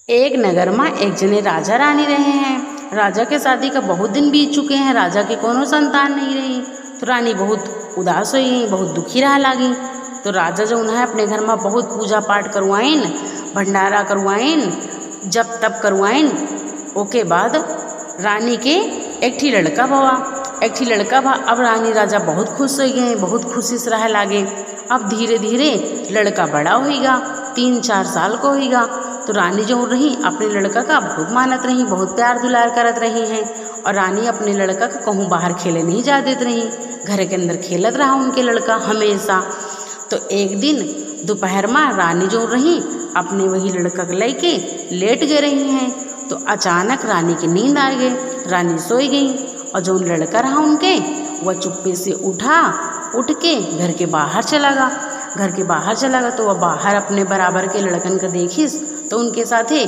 एक नगर में एक जने राजा रानी रहे हैं। राजा के शादी का बहुत दिन बीत चुके हैं, राजा की कोनो संतान नहीं रही। तो रानी बहुत उदास हुई, बहुत दुखी रह लागी। तो राजा जो है अपने घर में बहुत पूजा पाठ करवाइन, भंडारा करवाइन, जप तप करवाइन। ओके बाद रानी के एक ठी लड़का भवा, अब रानी राजा बहुत खुश हो गए, बहुत खुशी से रह लागे। अब धीरे धीरे लड़का बड़ा होगा, 3-4 साल को होगा। तो रानी जो रही अपने लड़का का बहुत मानत रही, बहुत प्यार दुलार करत रही हैं। और रानी अपने लड़का का कहूँ बाहर खेले नहीं जा देते रही, घर के अंदर खेलत रहा उनके लड़का हमेशा। तो एक दिन दोपहर में रानी जो रही अपने वही लड़का को लेके लेट गए रही हैं। तो अचानक रानी की नींद आ गई, रानी सोई गई। और जो लड़का रहा उनके वह चुप्पे से उठ के घर के बाहर चला गया। तो वह बाहर अपने बराबर के लड़कन को देखिस तो उनके साथे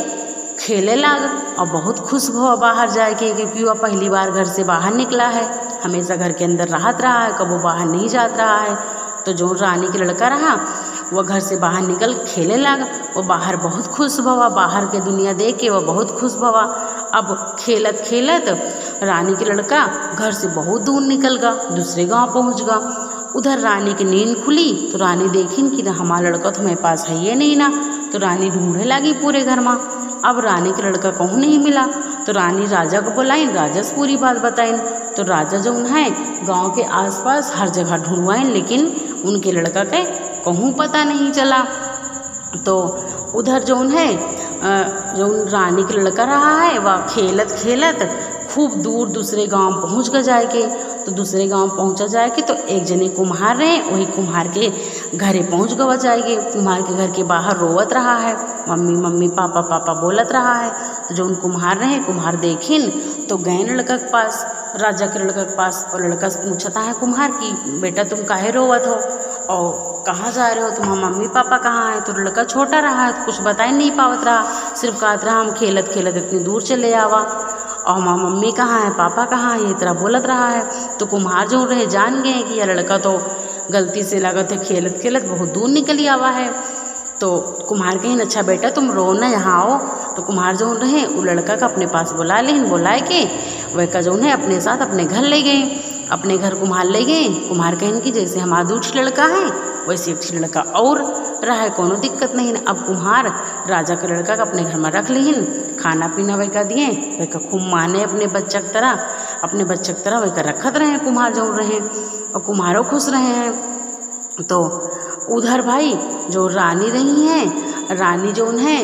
खेले लाग और बहुत खुश हुआ बाहर जाके, क्योंकि वह पहली बार घर से बाहर निकला है। हमेशा घर के अंदर रहत रहा है, कबो बाहर नहीं जात रहा है। तो जो रानी के लड़का रहा वह घर से बाहर निकल खेले लगा। वो बाहर बहुत खुश भवा, बाहर के दुनिया देख के वह बहुत खुश भवा। अब खेलत खेलत रानी के लड़का घर से बहुत दूर निकल गया, दूसरे गांव पहुंच गया। उधर रानी की नींद खुली तो रानी देखी कि हमारा लड़का तो मेरे पास है ये नहीं ना। तो रानी ढूंढने लगी पूरे घर में। अब रानी का लड़का कहूँ नहीं मिला। तो रानी राजा को बुलाइन, राजा से पूरी बात बताइन। तो राजा जो है गांव के आसपास हर जगह ढूंढवाइन, लेकिन उनके लड़का के कहूँ पता नहीं चला। तो उधर जो है जो रानी का लड़का रहा है वह खेलत खेलत खूब दूर दूसरे गांव पहुंच गया जाके। तो दूसरे गांव पहुंचा जाएगी तो एक जने कुम्हार रहे, वही कुम्हार के घरे पहुंच गवा जाएगी। कुम्हार के घर के बाहर रोवत रहा है, मम्मी मम्मी पापा पापा बोलत रहा है। तो जो उन कुम्हार रहे, कुम्हार देखिन तो गए लड़का के पास, राजा के लड़का के पास। और लड़का से पूछता है कुम्हार की बेटा तुम काहे रोवत हो और कहाँ जा रहे हो, तुम्हारा मम्मी पापा कहाँ है। तो लड़का छोटा रहा है तो कुछ बता ही नहीं पावत रहा, सिर्फ कहत रहा हम खेलत खेलत इतनी दूर चले आवा और हमारा मम्मी कहाँ है पापा कहाँ है, ये तरह बोलत रहा है। तो कुम्हार जो रहे जान गए कि यह लड़का तो गलती से लागत है खेलत खेलत बहुत दूर निकल आवा है। तो कुम्हार कहें अच्छा बेटा तुम रो ना यहाँ आओ। तो कुम्हार जो रहे वो लड़का का अपने पास बुला लें, बुलाए के वह का जो है अपने साथ अपने घर ले गए। अपने घर कुम्हार ले गए। कुम्हार कहें कि जैसे हमारा दूठ लड़का है वैसे एक लड़का और रहा है, कोनो दिक्कत नहीं। अब कुम्हार राजा के लड़का का अपने घर में रख लीन, खाना पीना वही का दिए, वही का खूब माने अपने बच्चा की तरह, वही का रखत रहे कुम्हार जो रहे और कुम्हारों खुश रहे हैं। तो उधर भाई जो रानी रही हैं, रानी जो है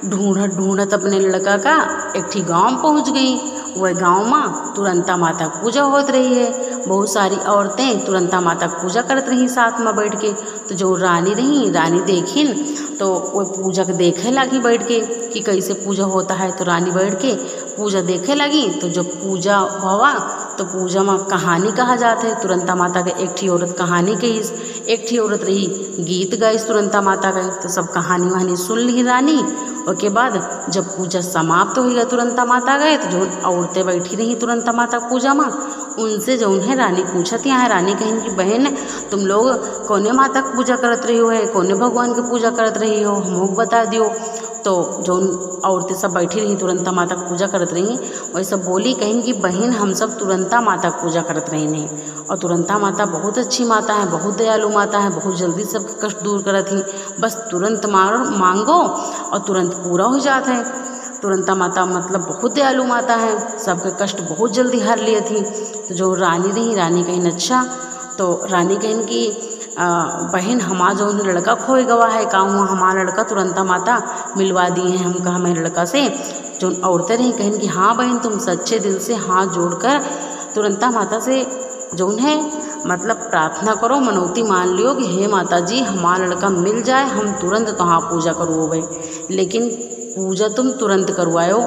ढूंढत अपने लड़का का एक ठी गाँव पहुँच गई। वह गांव में तुरंता माता की पूजा होत रही है, बहुत सारी औरतें तुरंता माता की पूजा करत रही साथ में बैठ के। तो जो रानी रही, रानी देखिन तो वो पूजा के देखे लगी बैठ के कि कैसे पूजा होता है। तो रानी बैठ के पूजा देखे लगी। तो जब पूजा हुआ तो पूजा में कहानी कहा जाता है तुरंता माता के। एक ठी औरत कहानी कहीस, एक ठी औरत रही गीत गाइस तुरंता माता का। तो सब कहानी वहानी सुन ली रानी। उसके बाद जब पूजा समाप्त हो गया तुरंता माता गए तो जो औरतें बैठी रही तुरंता माता पूजा में, उनसे जो है रानी पूछत यहाँ है। रानी कहें कि बहन तुम लोग कौने माता की पूजा करत रही हो है, कौने भगवान की पूजा करत रही हो, हमको बता दियो। तो जो औरतें सब बैठी रही तुरंता माता की पूजा करत रही वही सब बोली, कहें कि बहन हम सब तुरंता माता की पूजा करत रही नहीं। और तुरंता माता बहुत अच्छी माता है, बहुत दयालु माता है, बहुत जल्दी सब कष्ट दूर करत ही, बस तुरंत मांगो और तुरंत पूरा हो जाता है। तुरंता माता मतलब बहुत दयालु माता है, सबके कष्ट बहुत जल्दी हर लिए थी। तो जो रानी रही, रानी कहें अच्छा। तो रानी कहें कि बहन हमारा जो लड़का खोए गवा है, का हुआ हमारा लड़का तुरंता माता मिलवा दिए हैं हमका हमारे लड़का से। जो औरतें रही कहें कि हाँ बहन तुम सच्चे दिल से हाथ जोड़कर तुरंता माता से जो है मतलब प्रार्थना करो, मनौती मान लियो कि हे माता जी हमारा लड़का मिल जाए, हम तुरंत तहाँ पूजा करो भाई। लेकिन पूजा तुम तुरंत करवाओ,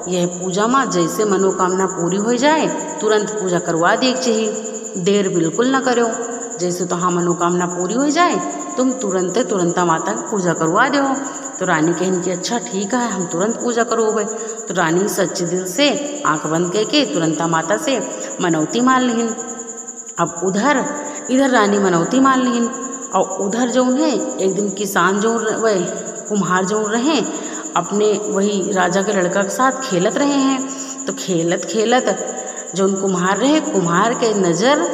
यह पूजा में जैसे मनोकामना पूरी हो जाए तुरंत पूजा करवा दे चाहिए, देर बिल्कुल ना करो। जैसे तो हाँ मनोकामना पूरी हो जाए तुम तुरंता माता की पूजा करवा दो। तो रानी कहें कि अच्छा ठीक है हम तुरंत पूजा करो भाई। तो रानी सच्चे दिल से आंख बंद करके तुरंता माता से मनौती मान लीन। अब इधर रानी मनौती मान लीन और उधर जो है एक दिन किसान जो वह कुम्हार जो रहे अपने वही राजा के लड़का के साथ खेलत रहे हैं। तो खेलत खेलत जो उन कुम्हार रहे, कुम्हार के नज़र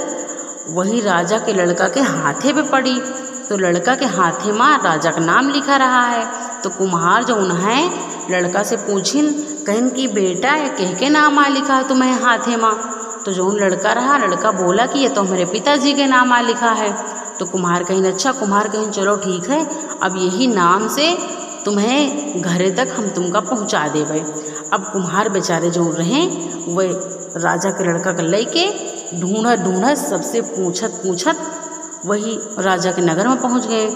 वही राजा के लड़का के हाथे पे पड़ी। तो लड़का के हाथे में राजा का नाम लिखा रहा है। तो कुम्हार जो उन्हें लड़का से पूछिन, कहन कि बेटा ये कह के नाम आ लिखा है तुम्हें हाथे में। तो जो उन लड़का रहा, लड़का बोला कि ये तो मेरे पिताजी के नाम आ लिखा है। तो कुम्हार कहिन अच्छा, कुम्हार कहिन चलो ठीक है, अब यही नाम से तुम्हें घरे तक हम तुमका पहुँचा देवे। अब कुम्हार बेचारे जो रहें वह राजा के लड़का के लेके ढूंढत ढूंढत सबसे पूछत वही राजा के नगर में पहुंच गए।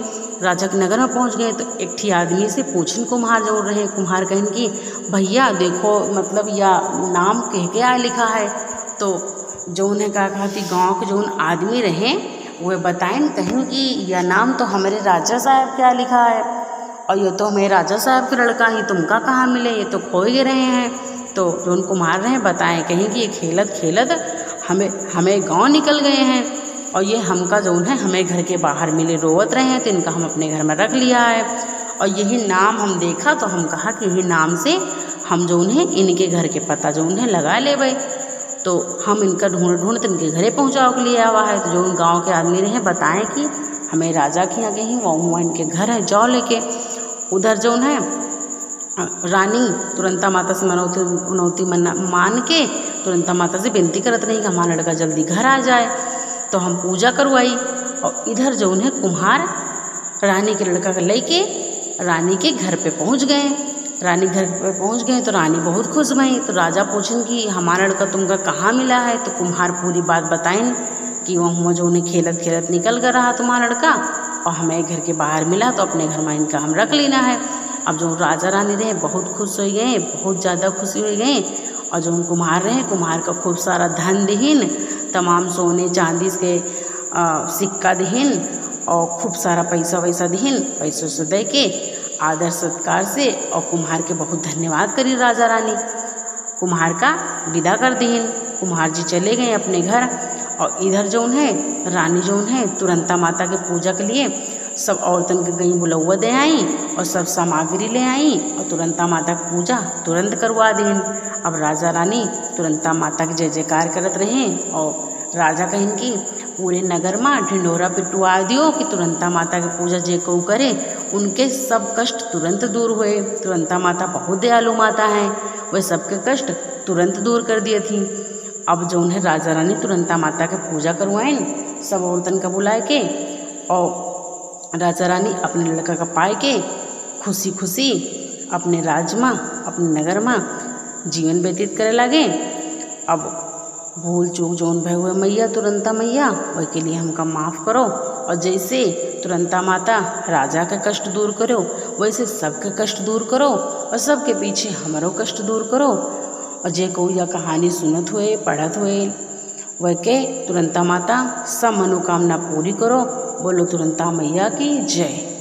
राजा के नगर में पहुंच गए तो एक ठी आदमी से पूछन कुम्हार जो रहे, कुम्हार कहन कि भैया देखो मतलब या नाम कह के आ लिखा है। तो जो उन्हें कहा कि गाँव के जो उन आदमी रहे वह बताएं, कहें कि यह नाम तो हमारे राजा साहब क्या लिखा है और ये तो हमें राजा साहब के लड़का ही, तुमका कहाँ मिले, ये तो खो ही रहे हैं। तो जो उनको मार रहे हैं बताएं, कहें कि ये खेलत खेलत हमें गांव निकल गए हैं और ये हमका जो है हमें घर के बाहर मिले, रोवत रहे हैं, तो इनका हम अपने घर में रख लिया है और यही नाम हम देखा तो हम कहा कि यही नाम से हम जो उन्हें इनके घर के पता जो उन्हें लगा ले भाई। तो हम इनका ढूंढ इनके घरे पहुँचाओ के लिए आवा है। तो जो उन गाँव के आदमी रहे बताएं कि हमें राजा के यहाँ गए वो हुआ इनके घर है, जाओ लेके। उधर जो है रानी तुरंता माता से मनौती मान के तुरंता माता से विनती करत रही कि हमारा लड़का जल्दी घर आ जाए। तो हम पूजा करवाई और इधर जो उन्हें कुम्हार रानी के लड़का को लेके रानी के घर पे पहुंच गए। रानी घर पे पहुंच गए तो रानी बहुत खुश भई। तो राजा पूछन कि हमारा लड़का तुमका कहाँ मिला है। तो कुम्हार पूरी बात बताएं कि वह जो उन्हें खेलत खेलत निकल कर रहा तुम्हारा लड़का और हमें घर के बाहर मिला, तो अपने घर में इनका हम रख लेना है। अब जो राजा रानी रहे बहुत खुश हो गए, बहुत ज़्यादा खुशी हो गए और जो उन कुम्हार रहे, कुम्हार का खूब सारा धन दिहिन, तमाम सोने चांदी के सिक्का दिहिन और खूब सारा पैसा वैसा दिहिन। पैसों से दे के आदर सत्कार से और कुम्हार के बहुत धन्यवाद करी राजा रानी, कुम्हार का विदा कर दिहिन। कुम्हार जी चले गए अपने घर और इधर जो उन्हें रानी जो उन्हें तुरंता माता के पूजा के लिए सब औरतन के गई बुलौआ दे आई और सब सामग्री ले आई और तुरंता माता की पूजा तुरंत करवा दीन। अब राजा रानी तुरंता माता की जय जयकार करत रहे और राजा कहें कि पूरे नगर में ढिंढोरा पिटवा दियो कि तुरंता माता की पूजा जे को करे उनके सब कष्ट तुरंत दूर हुए। तुरंता माता बहुत दयालु माता है, वह सबके कष्ट तुरंत दूर कर दिए थी। अब जो उन्हें राजा रानी तुरंता माता के पूजा करवाएं सब औरतन का बुलाए के और राजा रानी अपने लड़का का पाए के खुशी खुशी अपने राज्य में अपने नगर में जीवन व्यतीत करे लगे। अब भूल चूक जौन भय हुए मैया तुरंता मैया वही के लिए हमका माफ़ करो और जैसे तुरंता माता राजा का कष्ट दूर करो वैसे सबके कष्ट दूर करो और सबके पीछे हमारो कष्ट दूर करो। और जे कोई यह कहानी सुनत हुए पढ़त हुए वह के तुरंता माता सब मनोकामना पूरी करो। बोलो तुरंता मैया की जय।